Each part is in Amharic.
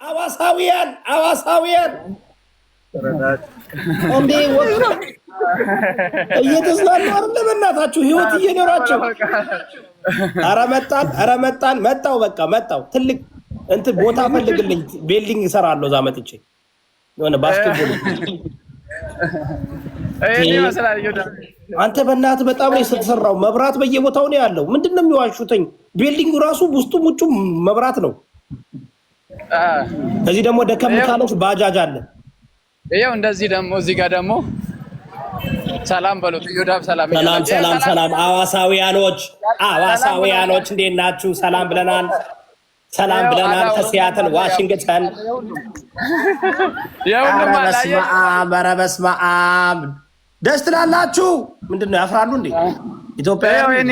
አዋሳውያን እንዴ እየተዝናኑ አይደል? በእናታችሁ ህይወት እየኖራቸው። ኧረ መጣን መጣው በቃ መጣው። ትልቅ እንትን ቦታ ፈልግልኝ፣ ቢልዲንግ እሰራለሁ እዛ መጥቼ የሆነ ባስኬትቦል። አንተ በእናትህ በጣም ነው የተሰራው። መብራት በየቦታው ነው ያለው። ምንድነው የሚዋሹትኝ? ቢልዲንጉ ራሱ ውስጡም ውጩም መብራት ነው። እዚህ ደግሞ ደከም ካለች ባጃጅ አለ። ይሄው እንደዚህ ደግሞ እዚህ ጋር ደግሞ ሰላም በሉት። ዮዳብ ሰላም ሰላም። አዋሳውያኖች እንዴት ናችሁ? ሰላም ብለናል። ከሲያትል ዋሽንግተን። ኧረ በስመ አብ ደስ ትላላችሁ። ምንድን ነው ያፍራሉ እንዴ ኢትዮጵያውያን?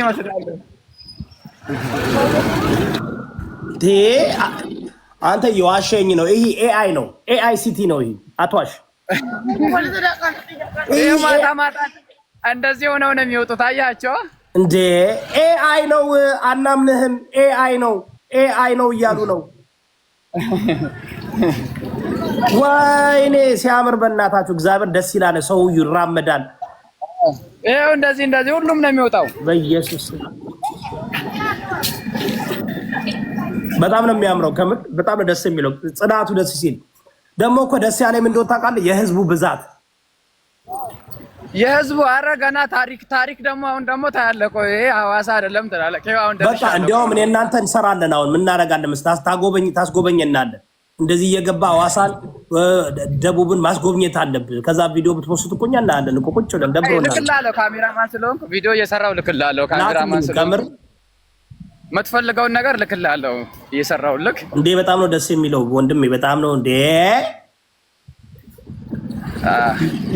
አንተ የዋሸኝ ነው። ይሄ ኤአይ ነው፣ ኤአይ ሲቲ ነው። ይሄ አትዋሽ። ማታ እንደዚህ ሆነው ነው የሚወጡት። አያቸው እንዴ ኤአይ ነው። አናምንህም። ኤአይ ነው እያሉ ነው። ወይኔ ሲያምር በእናታችሁ እግዚአብሔር ደስ ይላል። ሰው ይራመዳል። ይሄው እንደዚህ ሁሉም ነው የሚወጣው በኢየሱስ። በጣም ነው የሚያምረው። ከምር በጣም ነው ደስ የሚለው። ጽዳቱ ደስ ሲል ደግሞ እኮ ደስ ያለኝ ምን እንደሆነ ታውቃለህ? የህዝቡ ብዛት ኧረ ገና ታሪክ ደግሞ አሁን ደግሞ ታያለህ። ቆይ ይሄ ሐዋሳ አይደለም ትላለህ። በቃ እንዲያውም እኔ እናንተ እንሰራለን። አሁን ምን እናደርጋለን መሰለህ? ታስጎበኘናለን። እንደዚህ እየገባ ሐዋሳን ደቡብን ማስጎብኘት አለብህ። ከዛ ቪዲዮ ብትወስድ እኮ እኛ እናያለን እኮ ቁጭ ብለን ደብሮናል። ልክልሃለሁ። ካሜራማን ስለሆንኩ ቪዲዮ እየሰራሁ ልክልሃለሁ። ካሜራማን ስለሆንኩ የምትፈልገውን ነገር ልክልሃለሁ እየሰራሁልህ። እንዴ በጣም ነው ደስ የሚለው ወንድሜ፣ በጣም ነው እንዴ።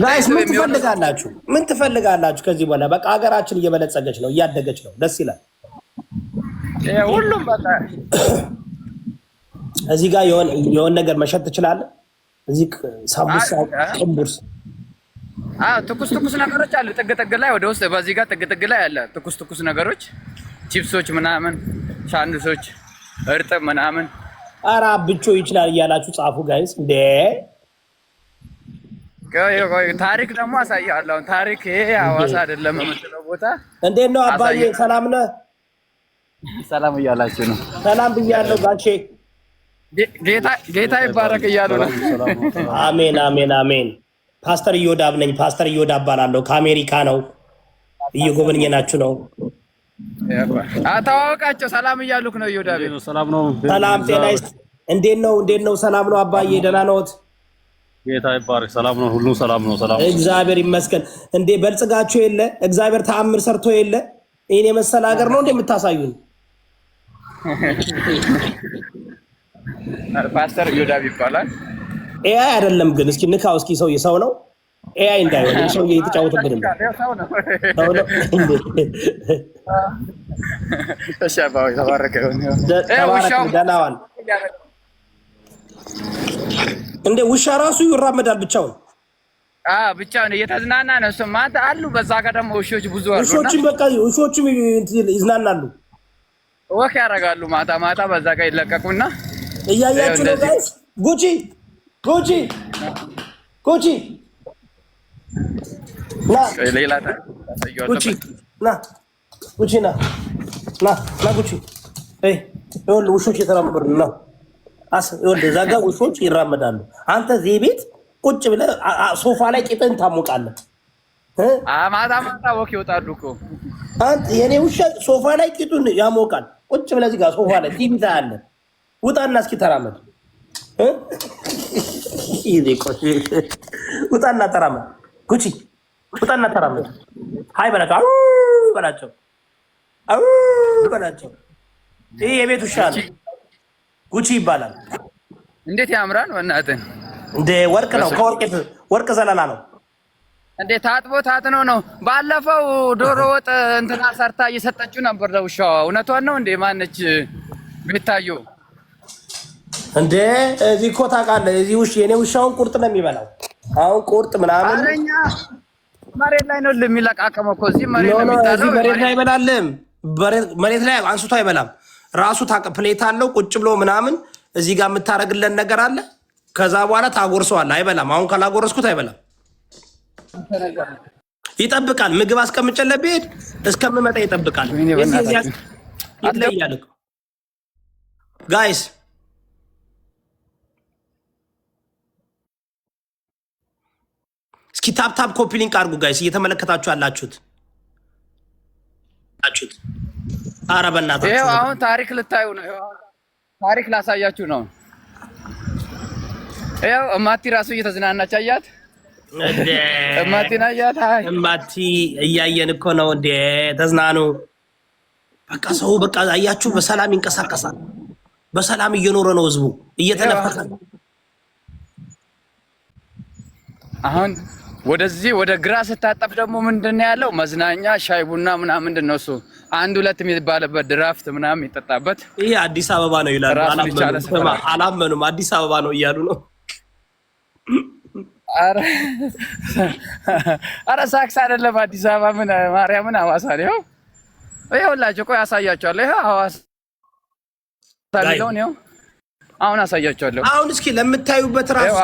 ጋይስ ምን ትፈልጋላችሁ ከዚህ በኋላ? በቃ ሀገራችን እየበለጸገች ነው፣ እያደገች ነው። ደስ ይላል። ሁሉም በቃ እዚህ ጋር የሆነ ነገር መሸጥ ትችላለህ። እዚህ ሳምቡሳ፣ ጥንቡርስ፣ ትኩስ ነገሮች አሉ። ጥግ ላይ ወደ ውስጥ በዚህ ጋር ጥግ ላይ አለ ትኩስ ነገሮች፣ ቺፕሶች ምናምን፣ ሳንዱሶች፣ እርጥብ ምናምን። ኧረ ብቾ ይችላል እያላችሁ ጻፉ ጋይስ። እንዴ ታሪክ ደግሞ አሳያለሁ። ታሪክ ይሄ ሐዋሳ አይደለም የምትለው ቦታ። እንዴት ነው አባዬ? ሰላም ነህ? ሰላም እያላችሁ ነው። ሰላም ብያለሁ ጋሼ። ጌታ ይባረክ እያሉ ነው። አሜን። ፓስተር እዮዳብ ነኝ። ፓስተር እዮዳብ እባላለሁ። ከአሜሪካ ነው። እየጎበኘናችሁ ነው። ተዋወቃቸው። ሰላም እያሉክ ነው። እዮዳብ ሰላም ነው። ሰላም ጤና ይስጥ። እንዴት ነው? ሰላም ነው አባዬ? ደህና ነዎት? ጌታ ይባረክ። ሰላም ነው። ሁሉ ሰላም ነው። እግዚአብሔር ይመስገን። እንዴ በልጽጋችሁ የለ? እግዚአብሔር ተአምር ሰርቶ የለ? ይሄን የመሰለ ሀገር ነው እንዴ የምታሳዩን? ፓስተር እዮዳብ ይባላል። ኤአይ አይደለም ግን። እስኪ ንካው። እስኪ ሰው ነው ኤአይ እንዳይሆን ሰው እየተጫወተብን ነው። ተሻባው ተባረከ ነው። ደናዋን እንዴ ውሻ ራሱ ይራመዳል ብቻውን። ብቻውን እየተዝናና ነው። እሱማ አሉ። በዛ ጋር ደግሞ ውሾች ብዙ አሉ። ውሾችም ይዝናናሉ፣ ወክ ያደርጋሉ። ማታ በዛ ጋር ይለቀቁና እያያችሁ ነው ጋይስ። ጉቺ ሌላ ጉቺ ውሾች የተራመዱ ነው። እዛ ጋ ውሾች ይራመዳሉ። አንተ እዚህ ቤት ቁጭ ብለህ ሶፋ ላይ ቂጥን ታሞቃለህ። ማታ ወክ ይወጣሉ እኮ። የኔ ውሻ ሶፋ ላይ ቂጡን ያሞቃል። ቁጭ ብለህ እዚህ ጋር ሶፋ ላይ ቲቪ ታያለህ። ውጣና እስኪ ተራመድ። ውጣና ተራመድ። ጉቺ ውጣና ተራመድ። ሀይ በላቸው። ይህ የቤት ውሻ ነው። ጉቺ ይባላል። እንዴት ያምራል! በእናትህ እንደ ወርቅ ነው። ወርቅ ዘለላ ነው። እንዴ ታጥኖ ነው። ባለፈው ዶሮ ወጥ እንትና ሰርታ እየሰጠችው ነበር ለውሻዋ። እውነቷን ነው እንዴ? ማነች? ቤታዮ እንዴ እዚህ እኮ ታውቃለህ፣ እዚህ የኔ ውሻውን ቁርጥ ነው የሚበላው። አሁን ቁርጥ ምናምን መሬት ላይ ነው የሚለቃቀመው እኮ። እዚህ መሬት ነው የሚጣለው። መሬት ላይ አይበላልም። መሬት ላይ አንስቶ አይበላም። ራሱ ፕሌት አለው ቁጭ ብሎ ምናምን እዚህ ጋር የምታረግለን ነገር አለ። ከዛ በኋላ ታጎርሰዋለህ። አይበላም። አሁን ካላጎረስኩት አይበላም። ይጠብቃል። ምግብ አስቀምጨለት ብሄድ እስከምመጣ ይጠብቃል። ይለያል። ጋይስ እስኪ ታፕ ኮፒ ሊንክ አድርጉ ጋይስ፣ እየተመለከታችሁ ያላችሁት። ኧረ በእናታችሁ ይኸው አሁን ታሪክ ልታዩ ነው። ታሪክ ላሳያችሁ ነው። ይኸው እማቲ ራሱ እየተዝናናች አያት። እማቲን አያት። አይ እማቲ እያየን እኮ ነው እንዴ። ተዝናኑ። በቃ ሰው በቃ አያችሁ፣ በሰላም ይንቀሳቀሳል። በሰላም እየኖረ ነው ህዝቡ፣ እየተነፈሰ ነው። አሁን ወደዚህ ወደ ግራ ስታጠፍ ደግሞ ምንድነው ያለው? መዝናኛ ሻይ ቡና ምናምን ምንድነው እሱ አንድ ሁለት የሚባልበት ድራፍት ምናምን የሚጠጣበት። ይሄ አዲስ አበባ ነው ይላሉ። አላመኑም። አዲስ አበባ ነው እያሉ ነው። አረ ሳክስ አይደለም አዲስ አበባ። ምን ማርያምን ሐዋሳ ነው። ይኸውላችሁ ቆይ አሳያችኋለሁ። ይኸው ሐዋሳ ነው። አሁን አሳያችኋለሁ። አሁን እስኪ ለምታዩበት ራሱ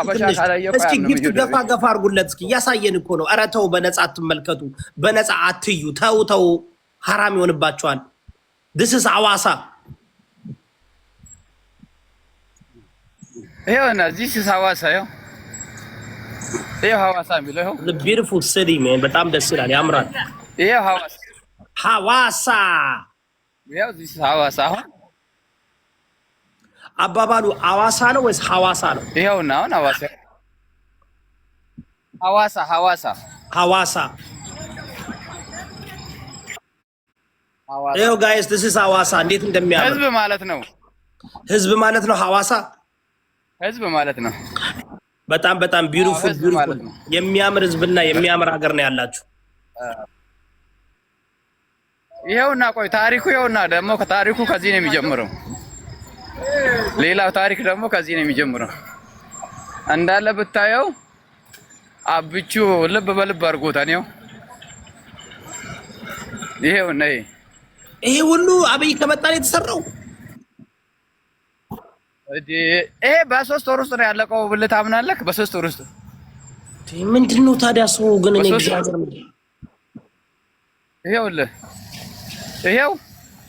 እስኪ ጊፍት ገፋ ገፋ አድርጉለት እስኪ። እያሳየን እኮ ነው። ኧረ ተው፣ በነፃ አትመልከቱ፣ በነፃ አትዩ። ተው፣ ሐራም ይሆንባቸዋል። ድስስ ሐዋሳ ይኸውና፣ ዚስ ሐዋሳ ይኸው ሐዋሳ የሚለው ይኸው ቢዩቲፉል ሲቲ ሜን። በጣም ደስ ይላል፣ ያምራል። ይኸው ሐዋሳ ይኸው ዚስ ሐዋሳ። አሁን አባባሉ ሐዋሳ ነው ወይስ ሐዋሳ ነው? ይኸውና አሁን ሐዋሳ ይኸው ጋይስ this is ሐዋሳ እንዴት እንደሚያምር ህዝብ ማለት ነው። ህዝብ ማለት ነው። ሐዋሳ ህዝብ ማለት ነው። በጣም ቢዩቲፉል የሚያምር ህዝብና የሚያምር ሀገር ነው ያላችሁ። ይኸውና ቆይ ታሪኩ ይኸውና ደግሞ ከታሪኩ ከዚህ ነው የሚጀምረው። ሌላው ታሪክ ደግሞ ከዚህ ነው የሚጀምረው። እንዳለ ብታየው አብቹ ልብ በልብ አድርጎታል። ይኸውና ይሄ ሁሉ አብይ ከመጣ ነው የተሰራው። ይሄ በ3 ወር ውስጥ ነው ያለቀው ብለህ ታምናለህ? በ3 ወር ውስጥ ምንድነው ታዲያ ሰው ግን እኔ እግዚአብሔር ይኸውልህ ይኸው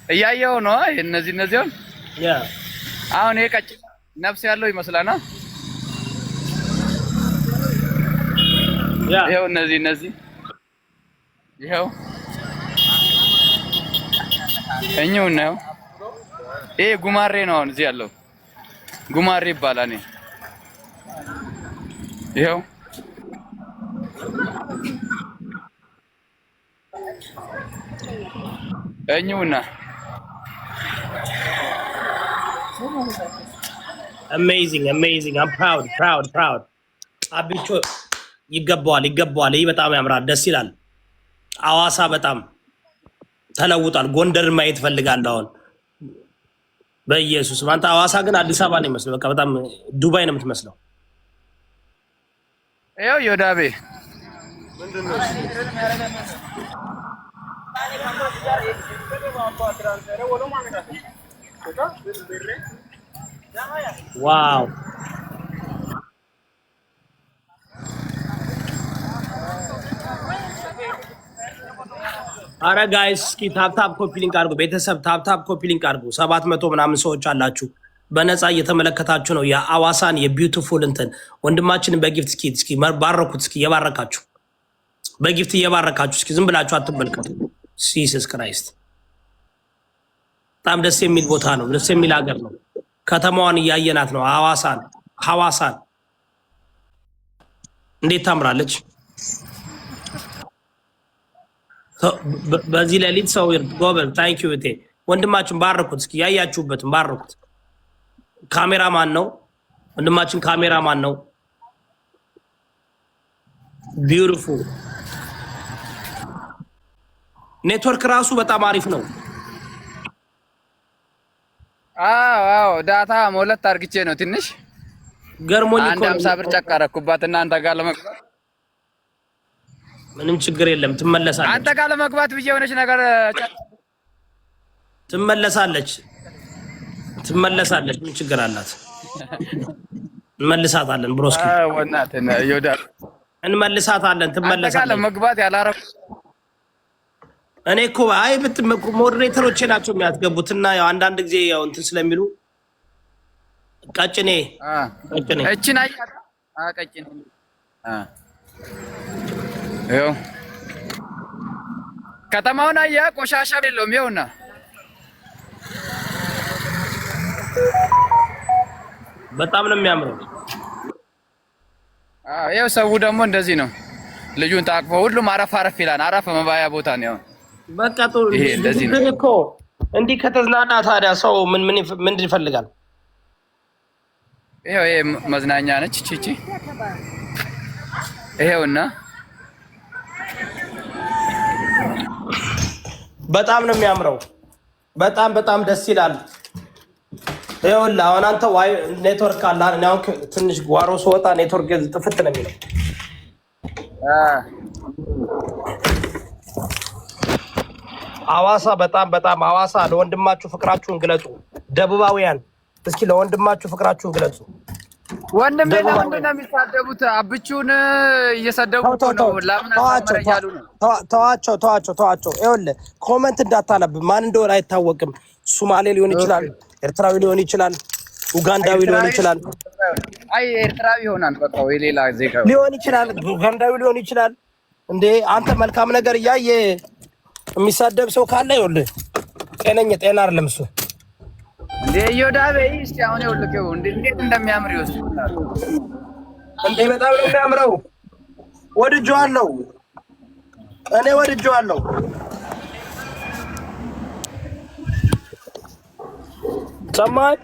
እያየኸው ነው። እነዚህን አሁን ይሄ ቀጭን ነፍስ ያለው ይመስላልና ይኸው እነዚህ ይኸው እኛው ነው። ይሄ ጉማሬ ነው። አሁን እዚህ ያለው ጉማሬ ይባላል። ይኸው እኛውና amazing I'm proud አብቹ ይገባዋል። ይህ በጣም ያምራል፣ ደስ ይላል። ሐዋሳ በጣም ተለውጧል። ጎንደርን ማየት ፈልጋለሁ አሁን በኢየሱስ አንተ። ሐዋሳ ግን አዲስ አበባ ነው የሚመስለው። በቃ በጣም ዱባይ ነው የምትመስለው። ይኸው ዮዳቤ ዋው አረ ጋይስ እስኪ ታፕ ኮፒ ሊንክ አድርጉ። ቤተሰብ ታፕ ኮፒ ሊንክ አድርጉ። 700 ምናምን ሰዎች አላችሁ በነፃ እየተመለከታችሁ ነው። የሐዋሳን የቢዩቲፉል እንትን ወንድማችንን በጊፍት እስኪ ባረኩት። እስኪ እየባረካችሁ በጊፍት እየባረካችሁ እስኪ ዝም ብላችሁ አትመልከቱ። ሲሰስ ክራይስት በጣም ደስ የሚል ቦታ ነው። ደስ የሚል ሀገር ነው። ከተማዋን እያየናት ነው። ሐዋሳን እንዴት ታምራለች! በዚህ ሌሊት ሰው ጎበል ታንክ ዩ እቴ ወንድማችን ባረኩት። እስኪ ያያችሁበትን ባረኩት። ካሜራማን ነው ወንድማችን፣ ካሜራማን ነው። ቢዩቲፉል ኔትወርክ ራሱ በጣም አሪፍ ነው። አዎ ዳታ ሞለት አርግቼ ነው ትንሽ ገርሞኝ አንድ 50 ብር ጨቃረኩባት እና አንተ ጋር ለመግባት ምንም ችግር የለም። ትመለሳለች። አንተ ጋር ለመግባት ብዬ የሆነች ነገር ትመለሳለች። ምን ችግር አላት? እንመልሳታለን ብሮስኪ። ወናተና ይወዳል እንመልሳታለን። ትመለሳለች። መግባት ያላረኩ እኔ እኮ አይ ሞዴሬተሮቼ ናቸው የሚያስገቡት እና ያው አንዳንድ ጊዜ ያው እንትን ስለሚሉ ቀጭኔ እቺን አያት ቀጭኔ ይኸው ከተማውን አያ ቆሻሻ የለውም። ይኸውና በጣም ነው የሚያምረው። ይኸው ሰው ደግሞ እንደዚህ ነው። ልጁን ታቅፎ ሁሉም አረፍ አረፍ ይላል። አረፍ መባያ ቦታ ነው። በቃ ጥሩ ግን እኮ እንዲህ ከተዝናና ታዲያ ሰው ምን ይፈልጋል? ይሄ መዝናኛ ነች ቺቺ። ይሄውና በጣም ነው የሚያምረው። በጣም ደስ ይላል። ይኸውልህ አሁን አንተ ዋይ ኔትወርክ አለ አይደል? አሁን ትንሽ ጓሮ ስወጣ ኔትወርክ ጥፍት ነው የሚለው። ሐዋሳ በጣም ሐዋሳ ለወንድማችሁ ፍቅራችሁን ግለጹ። ደቡባውያን እስኪ ለወንድማችሁ ፍቅራችሁን ግለጹ። ወንድሜ ለምንድን ነው የሚሳደቡት? አብቹን እየሰደቡት ነው። ለምን አሳመረ እያሉ ነው። ተዋቸው። ይኸውልህ ኮመንት እንዳታነብ። ማን እንደሆነ አይታወቅም። ሶማሌ ሊሆን ይችላል፣ ኤርትራዊ ሊሆን ይችላል፣ ኡጋንዳዊ ሊሆን ይችላል። አይ ኤርትራዊ ይሆናል። በቃ ወይ ሌላ ዜጋ ሊሆን ይችላል፣ ኡጋንዳዊ ሊሆን ይችላል። እንዴ አንተ መልካም ነገር እያየ የሚሳደብ ሰው ካለ ይኸውልህ ጤና አይደለም እሱ። እንዴ ይወዳቤ እስቲ አሁን ይኸውልህ እንዴት እንደሚያምር ይወስዳል። እንዴ በጣም ነው የሚያምረው። ወድጄዋለሁ፣ እኔ ወድጄዋለሁ። ሰማይ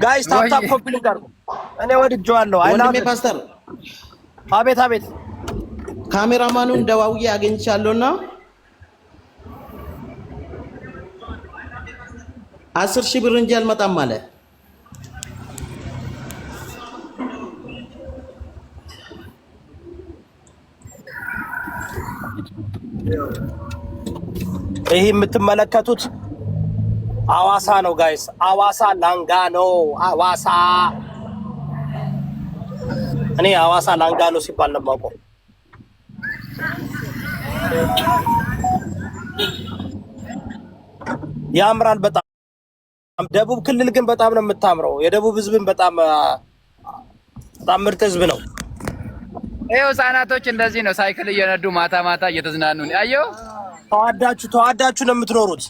ጋይስ ታፕ ኮምፕሊት አድርጉ። እኔ ወድጄዋለሁ። ወንድሜ ፓስተር፣ አቤት ካሜራማኑን ደዋውዬ አግኝቻለሁና 10,000 ብር እንጂ አልመጣም አለ። ይሄ የምትመለከቱት ሐዋሳ ነው ጋይስ። ሐዋሳ ላንጋኖ ሐዋሳ። እኔ ሐዋሳ ላንጋኖ ሲባል ነው የማውቀው። ያምራል በጣም። ደቡብ ክልል ግን በጣም ነው የምታምረው። የደቡብ ህዝብን በጣም ምርጥ ህዝብ ነው። ይኸው ህጻናቶች እንደዚህ ነው ሳይክል እየነዱ ማታ እየተዝናኑ ነው። አየው። ተዋዳችሁ ነው የምትኖሩት።